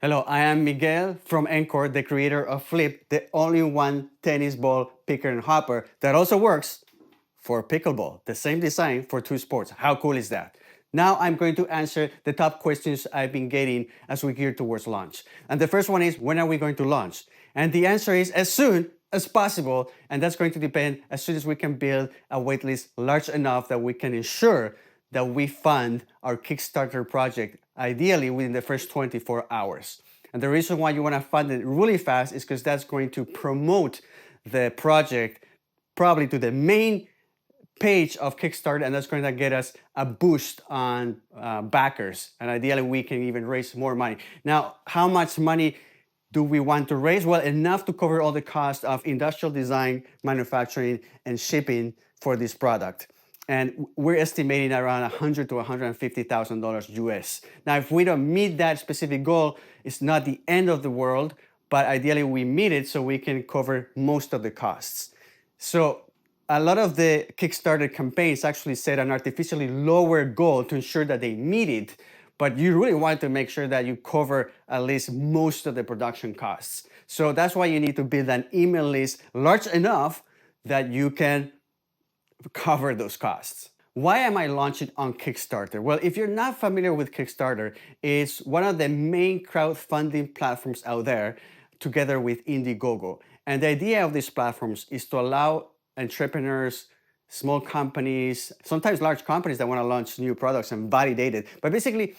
Hello, I am Miguel from NKORT, the creator of FLIPP, the only one tennis ball picker and hopper that also works for pickleball. The same design for two sports. How cool is that? Now I'm going to answer the top questions I've been getting as we gear towards launch. And the first one is, when are we going to launch? And the answer is as soon as possible, and that's going to depend as soon as we can build a waitlist large enough that we can ensure that we fund our Kickstarter project, ideally within the first 24 hours. And the reason why you want to fund it really fast is because that's going to promote the project probably to the main page of Kickstarter, and that's going to get us a boost on backers. And ideally, we can even raise more money. Now, how much money do we want to raise? Well, enough to cover all the cost of industrial design, manufacturing, and shipping for this product. And we're estimating around $100,000 to $150,000 US. Now, if we don't meet that specific goal, it's not the end of the world, but ideally we meet it so we can cover most of the costs. So a lot of the Kickstarter campaigns actually set an artificially lower goal to ensure that they meet it, but you really want to make sure that you cover at least most of the production costs. So that's why you need to build an email list large enough that you can cover those costs. Why am I launching on Kickstarter? Well, if you're not familiar with Kickstarter, it's one of the main crowdfunding platforms out there together with Indiegogo. And the idea of these platforms is to allow entrepreneurs, small companies, sometimes large companies that want to launch new products and validate it. But basically,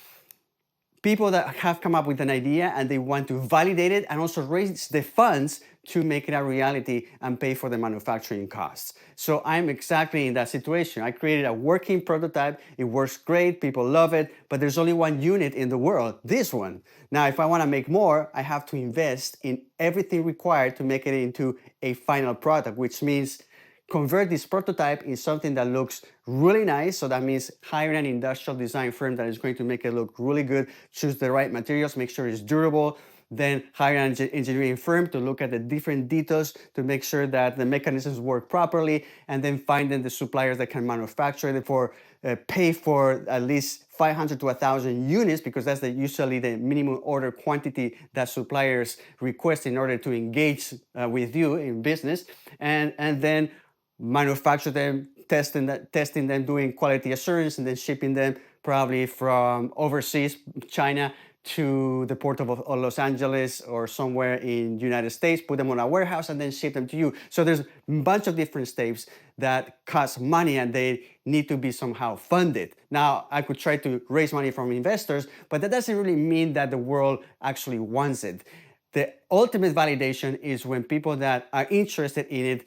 people that have come up with an idea and they want to validate it and also raise the funds to make it a reality and pay for the manufacturing costs. So I'm exactly in that situation. I created a working prototype. It works great. People love it, but there's only one unit in the world, this one. Now, if I want to make more, I have to invest in everything required to make it into a final product, which means convert this prototype in something that looks really nice. So that means hiring an industrial design firm that is going to make it look really good, choose the right materials, make sure it's durable, then hire an engineering firm to look at the different details to make sure that the mechanisms work properly, and then finding the suppliers that can manufacture it for, pay for at least 500 to 1,000 units, because that's usually the minimum order quantity that suppliers request in order to engage with you in business, and then manufacture them, testing them, doing quality assurance, and then shipping them probably from overseas, China, to the port of Los Angeles or somewhere in the United States, put them on a warehouse, and then ship them to you. So there's a bunch of different steps that cost money and they need to be somehow funded. Now, I could try to raise money from investors, but that doesn't really mean that the world actually wants it. The ultimate validation is when people that are interested in it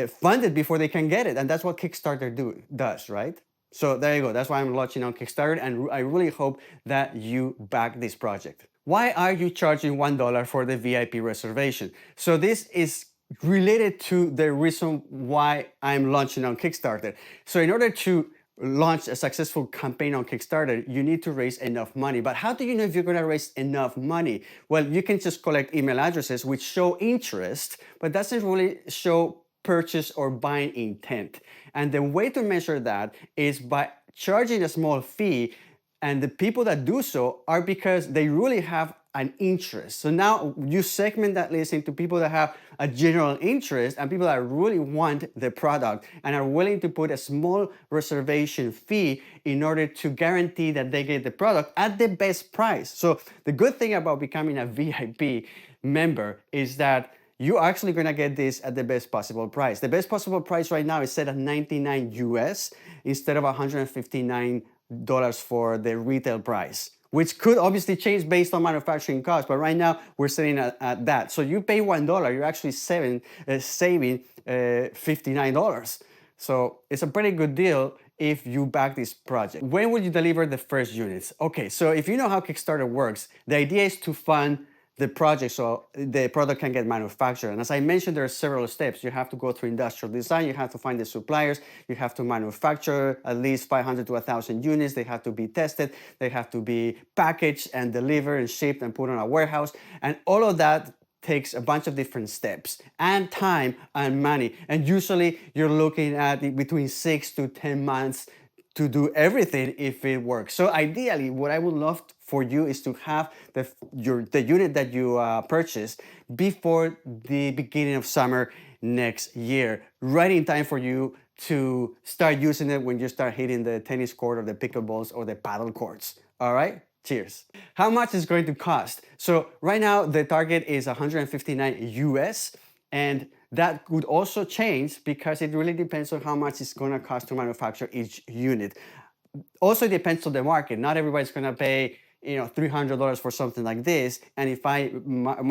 fund it before they can get it. And that's what Kickstarter does, right? So there you go. That's why I'm launching on Kickstarter, and I really hope that you back this project. Why are you charging $1 for the VIP reservation? So this is related to the reason why I'm launching on Kickstarter. So in order to launch a successful campaign on Kickstarter, you need to raise enough money. But how do you know if you're going to raise enough money? Well, you can just collect email addresses which show interest, but doesn't really show purchase or buying intent. And the way to measure that is by charging a small fee, and the people that do so are because they really have an interest. So now you segment that list into people that have a general interest and people that really want the product and are willing to put a small reservation fee in order to guarantee that they get the product at the best price. So the good thing about becoming a VIP member is that you're actually going to get this at the best possible price. The best possible price right now is set at $99 US instead of $159 for the retail price, which could obviously change based on manufacturing costs, but right now we're sitting at that. So you pay $1, you're actually saving $59. So it's a pretty good deal if you back this project. When will you deliver the first units? Okay, so if you know how Kickstarter works, the idea is to fund the project so the product can get manufactured. And as I mentioned, there are several steps. You have to go through industrial design, you have to find the suppliers, you have to manufacture at least 500 to 1,000 units, they have to be tested, they have to be packaged and delivered and shipped and put on a warehouse. And all of that takes a bunch of different steps and time and money. And usually you're looking at between 6 to 10 months to do everything if it works. So ideally, what I would love for you is to have the unit that you purchased before the beginning of summer next year, right in time for you to start using it when you start hitting the tennis court or the pickleballs or the paddle courts. All right? Cheers. How much is going to cost? So right now the target is 159 US, and that could also change because it really depends on how much it's going to cost to manufacture each unit. Also depends on the market. Not everybody's going to pay $300 for something like this, and if I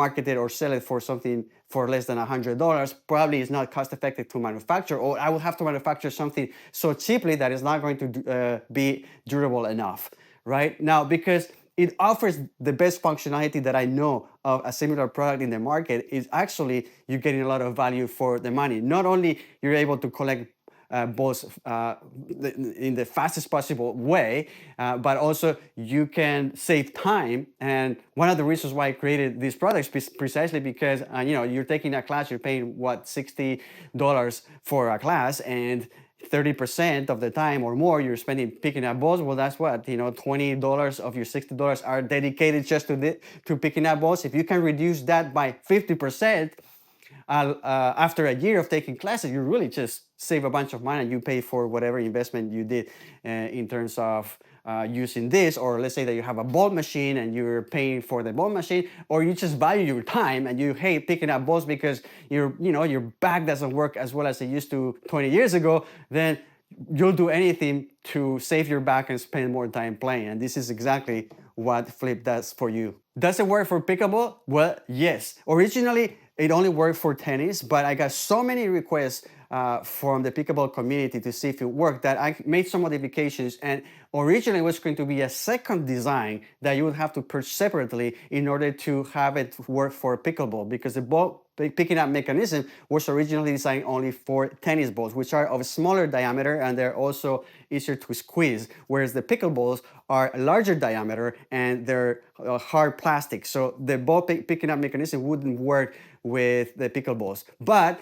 market it or sell it for something for less than $100, probably it's not cost effective to manufacture, or I will have to manufacture something so cheaply that it's not going to be durable enough. Right now, because it offers the best functionality that I know of a similar product in the market, is actually you're getting a lot of value for the money. Not only you're able to collect balls in the fastest possible way, but also you can save time. And one of the reasons why I created these products is precisely because you're taking a class, you're paying what, $60 for a class, and 30% of the time or more you're spending picking up balls. Well, that's what, $20 of your $60 are dedicated just to picking up balls. If you can reduce that by 50%, after a year of taking classes, you really just save a bunch of money, and you pay for whatever investment you did in terms of using this. Or let's say that you have a ball machine and you're paying for the ball machine, or you just value your time and you hate picking up balls because your back doesn't work as well as it used to 20 years ago, then you'll do anything to save your back and spend more time playing. And this is exactly what FLIPP does for you. Does it work for pickleball? Well, yes. Originally, it only worked for tennis, but I got so many requests from the pickleball community to see if it worked that I made some modifications. And originally it was going to be a second design that you would have to purchase separately in order to have it work for pickleball, because the ball picking up mechanism was originally designed only for tennis balls, which are of a smaller diameter and they're also easier to squeeze, whereas the pickleballs are a larger diameter and they're hard plastic. So the ball picking up mechanism wouldn't work with the pickleballs. But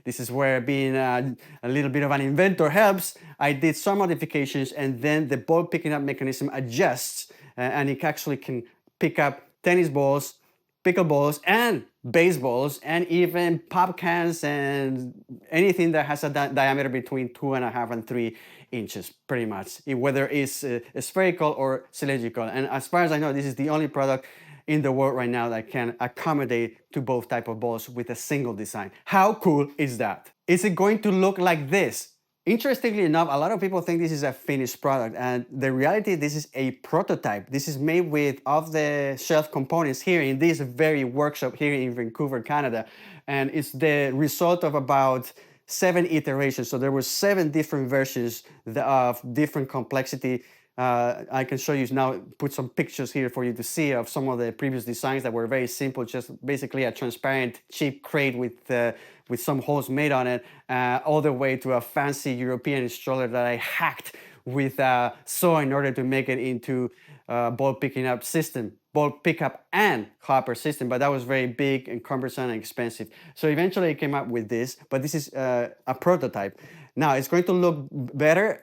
this is where being a little bit of an inventor helps. I did some modifications, and then the ball picking up mechanism adjusts, and it actually can pick up tennis balls, pickleballs, and baseballs, and even pop cans and anything that has a diameter between 2.5 and 3 inches, pretty much, whether it's spherical or cylindrical. And as far as I know, this is the only product in the world right now that can accommodate to both type of balls with a single design. How cool is that? Is it going to look like this? Interestingly enough, a lot of people think this is a finished product, and the reality, this is a prototype. This is made with off-the-shelf components here in this very workshop here in Vancouver, Canada, and it's the result of about 7 iterations. So there were 7 different versions of different complexity. I can show you now, put some pictures here for you to see of some of the previous designs that were very simple, just basically a transparent cheap crate with some holes made on it, all the way to a fancy European stroller that I hacked with a saw in order to make it into a ball picking up system, ball pickup and hopper system, but that was very big and cumbersome and expensive. So eventually I came up with this, but this is a prototype. Now it's going to look better.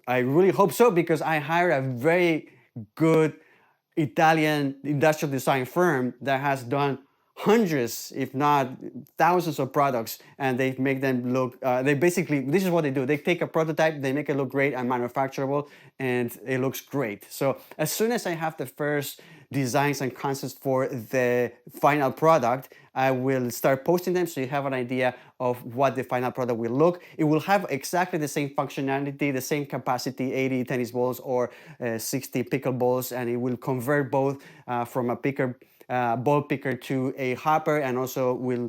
I really hope so, because I hired a very good Italian industrial design firm that has done hundreds, if not thousands of products, and they make them look, they basically, this is what they do. They take a prototype, they make it look great and manufacturable, and it looks great. So as soon as I have the first designs and concepts for the final product, I will start posting them so you have an idea of what the final product will look. It will have exactly the same functionality, the same capacity, 80 tennis balls or 60 pickleballs, and it will convert both from a ball picker to a hopper, and also will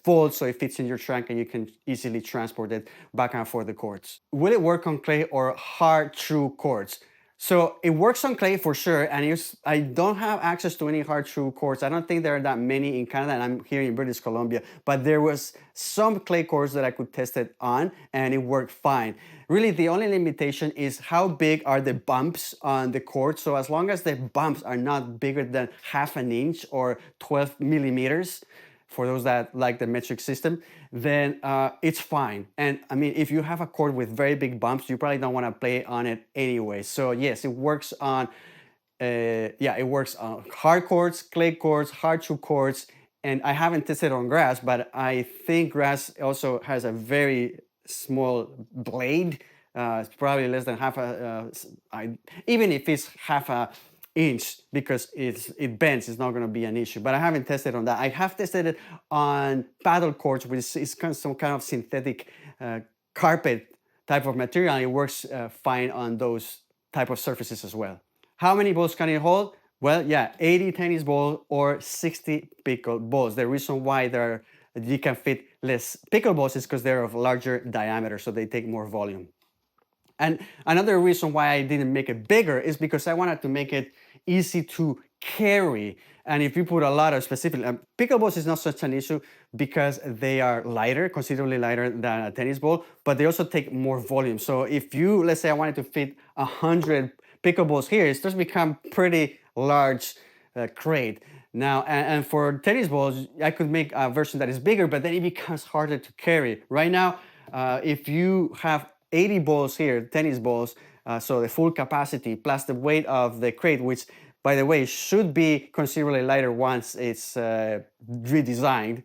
fold so it fits in your trunk and you can easily transport it back and forth the courts. Will it work on clay or hard, true courts? So it works on clay for sure, and I don't have access to any hard true courts. I don't think there are that many in Canada, and I'm here in British Columbia, but there was some clay courts that I could test it on, and it worked fine. Really, the only limitation is how big are the bumps on the court. So as long as the bumps are not bigger than ½ an inch or 12 millimeters, for those that like the metric system, then it's fine. And I mean, if you have a court with very big bumps, you probably don't want to play on it anyway. So yes, it works on yeah, it works on hard courts, clay courts, hard shoe courts, and I haven't tested on grass, but I think grass also has a very small blade. It's probably less than half a, even if it's half a inch, because it bends, it's not going to be an issue. But I haven't tested on that. I have tested it on paddle courts, which is kind of some kind of synthetic carpet type of material, and it works fine on those type of surfaces as well. How many balls can it hold? Well, yeah, 80 tennis balls or 60 pickle balls. The reason why you can fit less pickle balls is because they're of larger diameter, so they take more volume. And another reason why I didn't make it bigger is because I wanted to make it easy to carry. And if you put a lot of specific, pickleballs is not such an issue because they are lighter, considerably lighter than a tennis ball, but they also take more volume. So if you, let's say I wanted to fit 100 pickleballs here, it's just become pretty large crate. Now, and for tennis balls, I could make a version that is bigger, but then it becomes harder to carry. Right now, if you have 80 balls here, tennis balls, so the full capacity plus the weight of the crate, which, by the way, should be considerably lighter once it's redesigned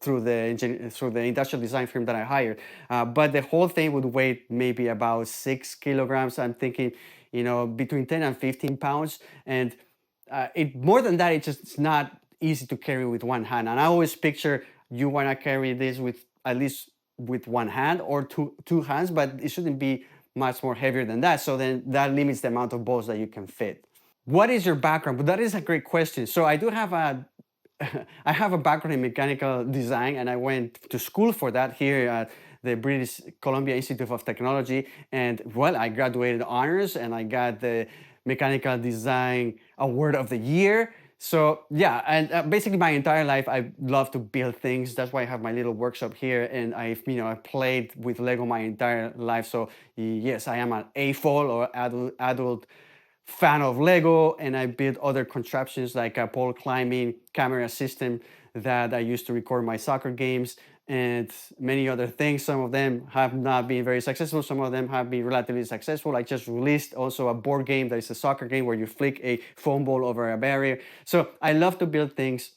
through the industrial design firm that I hired. But the whole thing would weigh maybe about 6 kilograms. I'm thinking, between 10 and 15 pounds. And more than that, it's not easy to carry with one hand. And I always picture you want to carry this with at least with one hand or two hands, but it shouldn't be much more heavier than that. So then that limits the amount of balls that you can fit. What is your background? But that is a great question. So I do have I have a background in mechanical design, and I went to school for that here at the British Columbia Institute of Technology. And well, I graduated honors, and I got the Mechanical Design Award of the Year. So yeah, and basically my entire life I love to build things. That's why I have my little workshop here, and I played with Lego my entire life. So yes, I am an AFOL or adult fan of Lego, and I built other contraptions like a pole climbing camera system that I used to record my soccer games, and many other things. Some of them have not been very successful. Some of them have been relatively successful. I just released also a board game that is a soccer game where you flick a foam ball over a barrier. So I love to build things.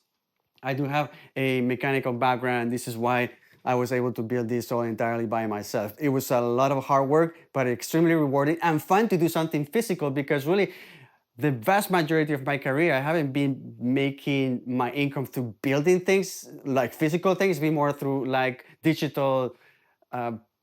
I do have a mechanical background. This is why I was able to build this all entirely by myself. It was a lot of hard work, but extremely rewarding and fun to do something physical, because really the vast majority of my career, I haven't been making my income through building things, like physical things. It's been more through like digital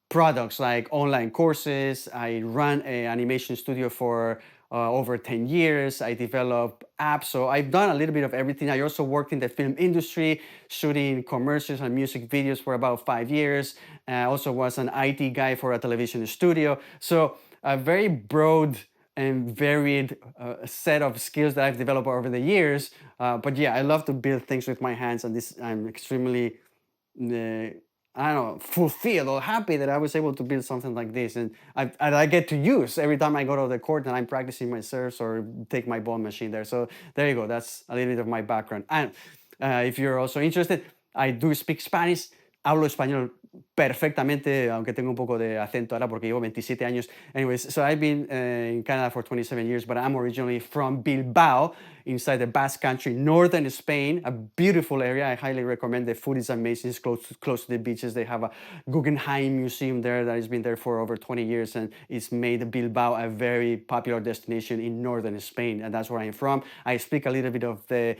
products, like online courses. I run an animation studio for over 10 years. I develop apps. So I've done a little bit of everything. I also worked in the film industry, shooting commercials and music videos for about 5 years. I also was an IT guy for a television studio. So a very broad and varied set of skills that I've developed over the years. But yeah, I love to build things with my hands, and I'm extremely I don't know, fulfilled or happy that I was able to build something like this, and I get to use every time I go to the court and I'm practicing my serves or take my ball machine there. So there you go. That's a little bit of my background. And if you're also interested, I do speak Spanish. Hablo español perfectamente, aunque tengo un poco de acento ahora porque llevo 27 años. Anyways, so I've been in Canada for 27 years, but I'm originally from Bilbao, inside the Basque Country, northern Spain, a beautiful area. I highly recommend. The food is amazing. It's close to the beaches. They have a Guggenheim Museum there that has been there for over 20 years, and it's made Bilbao a very popular destination in northern Spain, and that's where I'm from. I speak a little bit of the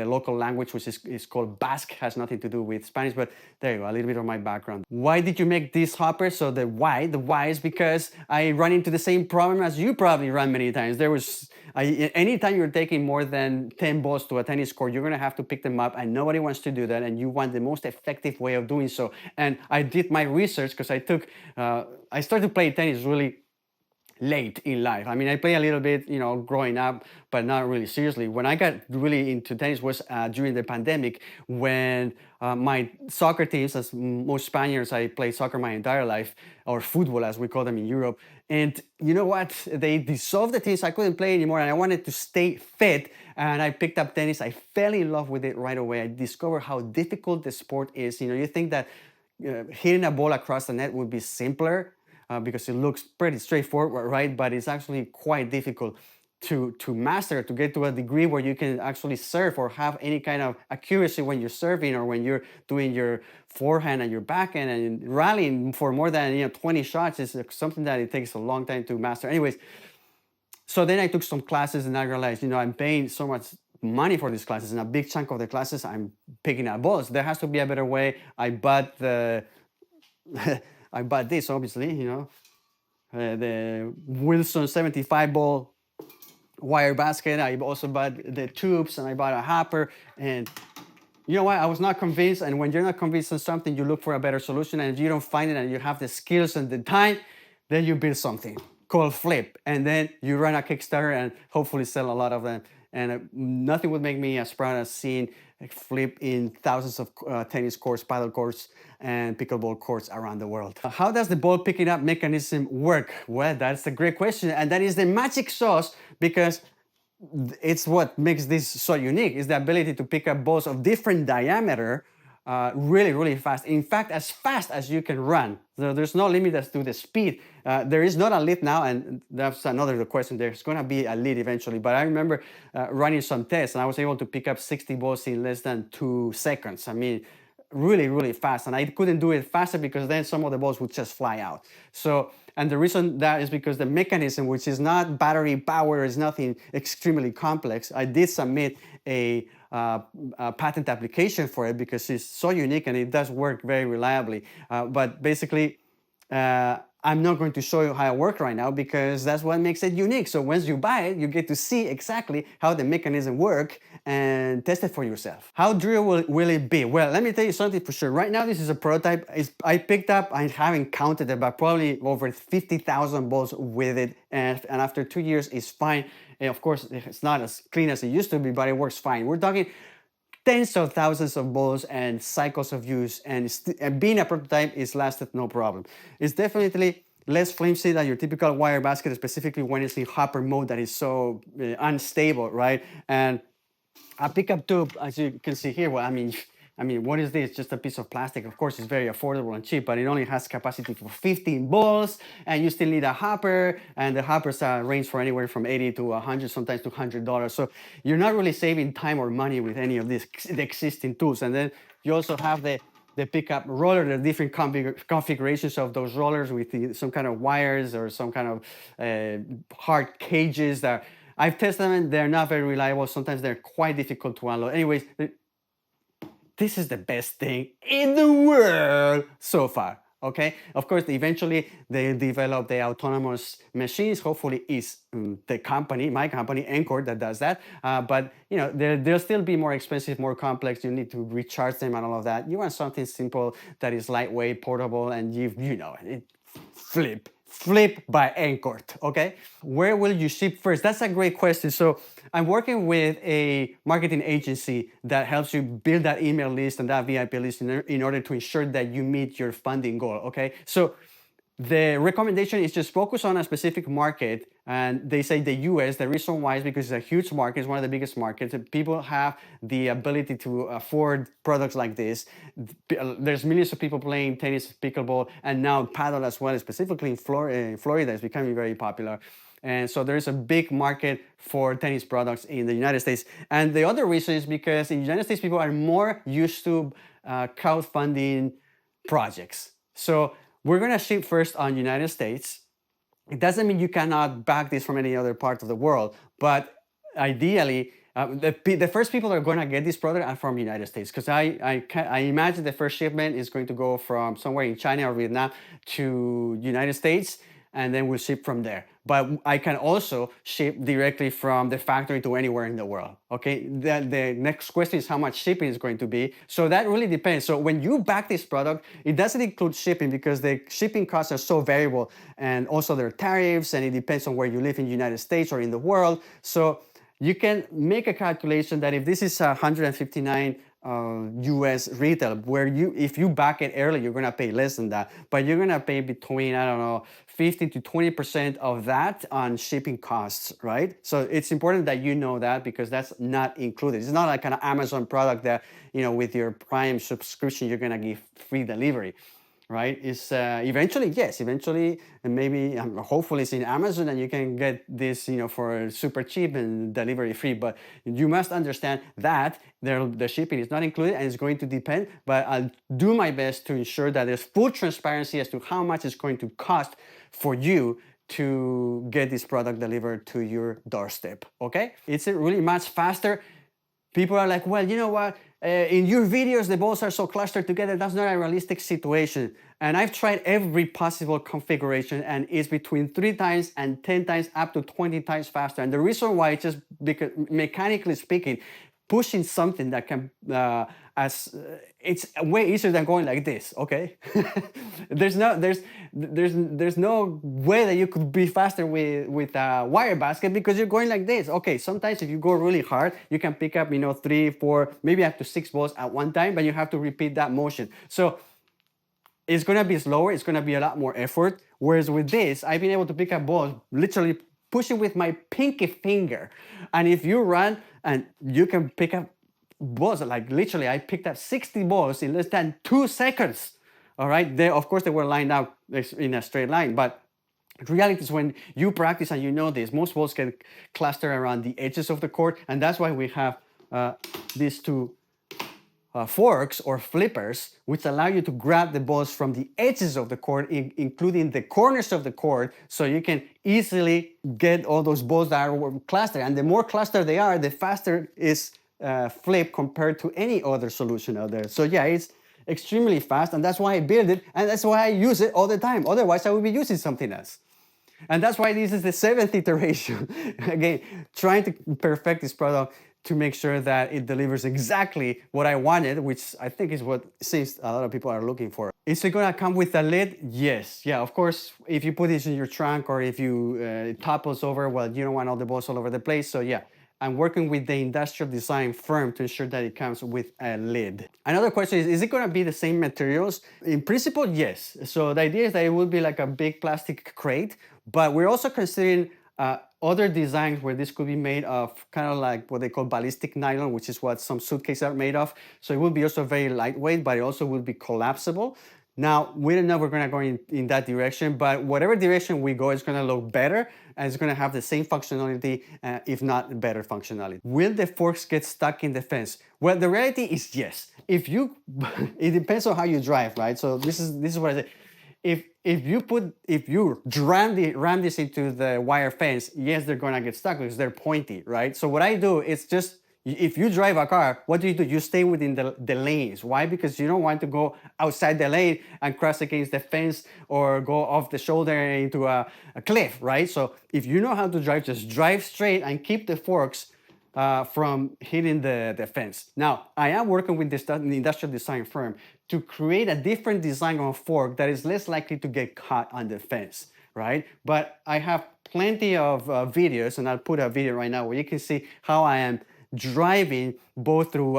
local language, which is called Basque. Has nothing to do with Spanish, but there you go, a little bit of my background. Why did you make this hopper? So the why is because I run into the same problem as you probably run many times. Anytime you're taking more than 10 balls to a tennis court, you're gonna have to pick them up, and nobody wants to do that, and you want the most effective way of doing so. And I did my research because I started to play tennis really late in life. I mean, I play a little bit, growing up, but not really seriously. When I got really into tennis was during the pandemic, when my soccer teams, as most Spaniards, I played soccer my entire life, or football as we call them in Europe. And you know what? They dissolved the teams. I couldn't play anymore, and I wanted to stay fit. And I picked up tennis. I fell in love with it right away. I discovered how difficult the sport is. You think that hitting a ball across the net would be simpler, because it looks pretty straightforward, right? But it's actually quite difficult. to master, to get to a degree where you can actually serve or have any kind of accuracy when you're serving or when you're doing your forehand and your backhand and rallying for more than 20 shots is something that it takes a long time to master. Anyways, so then I took some classes and I realized, I'm paying so much money for these classes, and a big chunk of the classes I'm picking up balls. There has to be a better way. I bought I bought this, obviously, the Wilson 75 ball wire basket. I also bought the tubes, and I bought a hopper. And you know what? I was not convinced. And when you're not convinced on something, you look for a better solution. And if you don't find it and you have the skills and the time, then you build something called FLIPP. And then you run a Kickstarter and hopefully sell a lot of them. And nothing would make me as proud as seeing FLIPP in thousands of tennis courts, paddle courts, and pickleball courts around the world. How does the ball picking up mechanism work? Well, that's a great question. And that is the magic sauce, because it's what makes this so unique, is the ability to pick up balls of different diameter really, really fast. In fact, as fast as you can run. So there's no limit as to the speed. There is not a lead now, and that's another question. There's going to be a lead eventually. But I remember running some tests, and I was able to pick up 60 balls in less than 2 seconds. I mean, really, really fast. And I couldn't do it faster because then some of the balls would just fly out. So, and the reason that is because the mechanism, which is not battery power, is nothing extremely complex. I did submit a patent application for it because it's so unique and it does work very reliably. But basically, I'm not going to show you how it works right now because that's what makes it unique. So once you buy it, you get to see exactly how the mechanism works and test it for yourself. How durable will it be? Well, let me tell you something for sure. Right now, this is a prototype. I picked up, I haven't counted it, but probably over 50,000 balls with it. And after 2 years, it's fine. And of course, it's not as clean as it used to be, but it works fine. We're talking tens of thousands of balls and cycles of use, and being a prototype is lasted no problem. It's definitely less flimsy than your typical wire basket, specifically when it's in hopper mode that is so unstable, right? And a pickup tube, as you can see here, well, I mean, what is this? Just a piece of plastic. Of course, it's very affordable and cheap, but it only has capacity for 15 balls, and you still need a hopper, and the hoppers range for anywhere from $80 to $100, sometimes to $100. So you're not really saving time or money with any of the existing tools. And then you also have the pickup roller, the different configurations of those rollers with some kind of wires or some kind of hard cages that I've tested them and they're not very reliable. Sometimes they're quite difficult to unload. Anyways, this is the best thing in the world so far, okay? Of course, eventually they develop the autonomous machines. Hopefully it's the company, my company, NKORT, that does that. But they'll still be more expensive, more complex. You need to recharge them and all of that. You want something simple that is lightweight, portable, and FLIPP by NKORT, okay? Where will you ship first? That's a great question. So I'm working with a marketing agency that helps you build that email list and that VIP list in order to ensure that you meet your funding goal, okay? So the recommendation is just focus on a specific market, and they say the US. The reason why is because it's a huge market, it's one of the biggest markets. People have the ability to afford products like this. There's millions of people playing tennis, pickleball, and now padel as well, specifically in Florida, it's becoming very popular. And so there's a big market for tennis products in the United States. And the other reason is because in the United States, people are more used to crowdfunding projects. So we're going to ship first on United States. It doesn't mean you cannot back this from any other part of the world, but ideally, the first people that are going to get this product are from the United States, because I imagine the first shipment is going to go from somewhere in China or Vietnam to United States, and then we'll ship from there. But I can also ship directly from the factory to anywhere in the world, okay? The next question is how much shipping is going to be. So that really depends. So when you back this product, it doesn't include shipping because the shipping costs are so variable, and also there are tariffs, and it depends on where you live in the United States or in the world. So you can make a calculation that if this is 159 US retail, where if you back it early, you're gonna pay less than that, but you're gonna pay between, I don't know, 15 to 20% of that on shipping costs, right? So it's important that you know that, because that's not included. It's not like an Amazon product that, with your Prime subscription, you're gonna give free delivery. right? Is eventually, yes, eventually, and maybe hopefully it's in Amazon and you can get this, you know, for super cheap and delivery free. But you must understand that the shipping is not included and it's going to depend. But I'll do my best to ensure that there's full transparency as to how much it's going to cost for you to get this product delivered to your doorstep. Okay, it's really much faster. People are like, well, you know what? In your videos, the balls are so clustered together. That's not a realistic situation. And I've tried every possible configuration, and it's between 3 times and 10 times, up to 20 times faster. And the reason why it's just because, mechanically speaking, pushing something that can, it's way easier than going like this. Okay, there's no way that you could be faster with a wire basket because you're going like this. Okay, sometimes if you go really hard, you can pick up, you know, 3, 4, maybe up to 6 balls at one time, but you have to repeat that motion. So it's gonna be slower. It's gonna be a lot more effort. Whereas with this, I've been able to pick up balls literally push it with my pinky finger. And if you run and you can pick up balls, like literally I picked up 60 balls in less than 2 seconds. All right, of course they were lined up in a straight line, but reality is when you practice and you know this, most balls can cluster around the edges of the court, and that's why we have these two forks or flippers, which allow you to grab the balls from the edges of the court, including the corners of the court, so you can easily get all those balls that are clustered. And the more clustered they are, the faster is flip compared to any other solution out there. So yeah, it's extremely fast, and that's why I build it, and that's why I use it all the time. Otherwise, I would be using something else. And that's why this is the 7th iteration. Again, trying to perfect this product to make sure that it delivers exactly what I wanted, which I think is what seems a lot of people are looking for. Is it gonna come with a lid? Yes. Yeah, of course, if you put this in your trunk or if you it topples over, well, you don't want all the balls all over the place. So yeah, I'm working with the industrial design firm to ensure that it comes with a lid. Another question is it gonna be the same materials? In principle, yes. So the idea is that it will be like a big plastic crate, but we're also considering other designs where this could be made of kind of like what they call ballistic nylon, which is what some suitcases are made of. So it will be also very lightweight, but it also will be collapsible. Now, we don't know if we're gonna go in that direction, but whatever direction we go, it's gonna look better and it's gonna have the same functionality, if not better functionality. Will the forks get stuck in the fence? Well, the reality is yes. If you, it depends on how you drive, right? So this is what I say. If you ram this into the wire fence, yes, they're gonna get stuck because they're pointy, right? So what I do is just, if you drive a car, what do? You stay within the lanes. Why? Because you don't want to go outside the lane and crash against the fence or go off the shoulder into a cliff, right? So if you know how to drive, just drive straight and keep the forks from hitting the fence. Now, I am working with the industrial design firm to create a different design on fork that is less likely to get caught on the fence, right? But I have plenty of videos, and I'll put a video right now where you can see how I am driving both through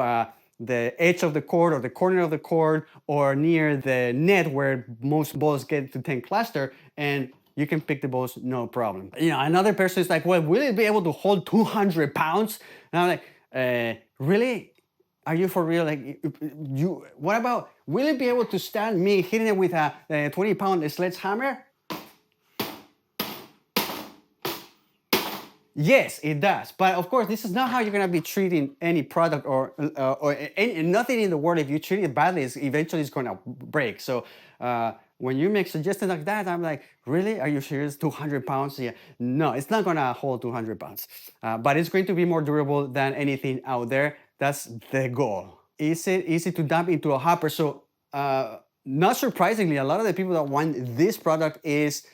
the edge of the court or the corner of the court or near the net where most balls get to 10 cluster, and you can pick the balls no problem. You know, another person is like, well, will it be able to hold 200 pounds? And I'm like, really? Are you for real? Like, what about, will it be able to stand me hitting it with a 20-pound sledgehammer? Yes, it does. But of course, this is not how you're gonna be treating any product or nothing in the world. If you treat it badly, eventually it's gonna break. So when you make suggestions like that, I'm like, really? Are you serious? 200 pounds? Yeah. No, it's not gonna hold 200 pounds. But it's going to be more durable than anything out there. That's the goal. Is it easy to dump into a hopper? So not surprisingly, a lot of the people that want this product is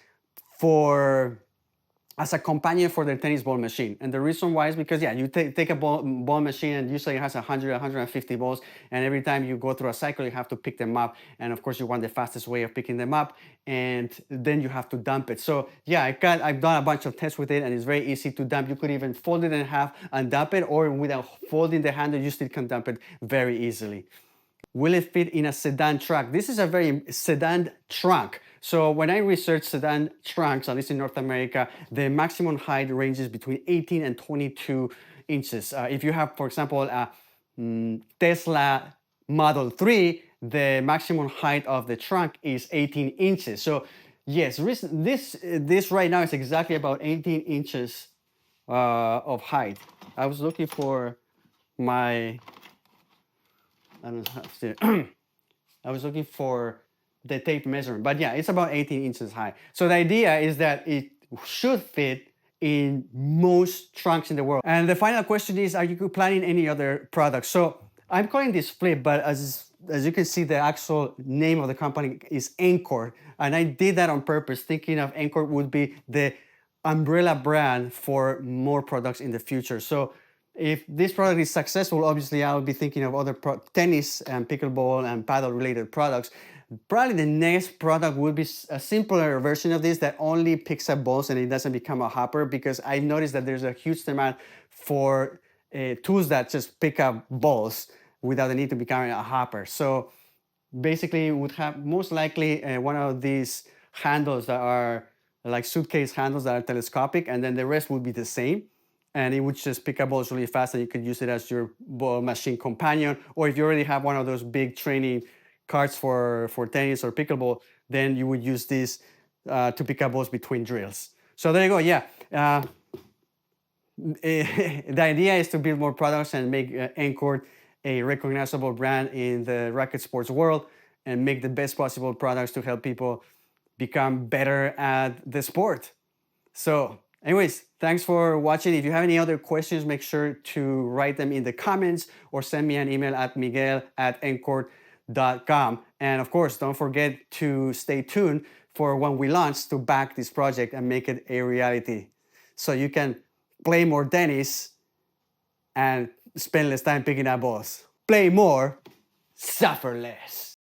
as a companion for their tennis ball machine. And the reason why is because, yeah, you take a ball machine and usually it has 100, 150 balls. And every time you go through a cycle, you have to pick them up. And of course, you want the fastest way of picking them up. And then you have to dump it. So yeah, I've done a bunch of tests with it and it's very easy to dump. You could even fold it in half and dump it, or without folding the handle, you still can dump it very easily. Will it fit in a sedan trunk? This is a very sedan trunk. So when I researched sedan trunks, at least in North America, the maximum height ranges between 18 and 22 inches. If you have, for example, a Tesla Model 3, the maximum height of the trunk is 18 inches. So yes, this right now is exactly about 18 inches of height. I was looking for my, I don't know, I was looking for the tape measurement, but yeah, it's about 18 inches high. So the idea is that it should fit in most trunks in the world. And the final question is, are you planning any other products? So I'm calling this Flip, but as you can see, the actual name of the company is NKORT. And I did that on purpose, thinking of NKORT would be the umbrella brand for more products in the future. So if this product is successful, obviously I'll be thinking of other tennis and pickleball and paddle related products. Probably the next product would be a simpler version of this that only picks up balls and it doesn't become a hopper, because I noticed that there's a huge demand for tools that just pick up balls without the need to become a hopper. So basically would have most likely one of these handles that are like suitcase handles that are telescopic, and then the rest would be the same. And it would just pick up balls really fast, and you could use it as your ball machine companion. Or if you already have one of those big training carts for tennis or pickleball, then you would use this to pick up balls between drills. So there you go, yeah. The idea is to build more products and make NKORT a recognizable brand in the racket sports world and make the best possible products to help people become better at the sport. So anyways, thanks for watching. If you have any other questions, make sure to write them in the comments or send me an email at miguel@nkort.com. And of course, don't forget to stay tuned for when we launch to back this project and make it a reality, so you can play more tennis and spend less time picking up balls. Play more, suffer less.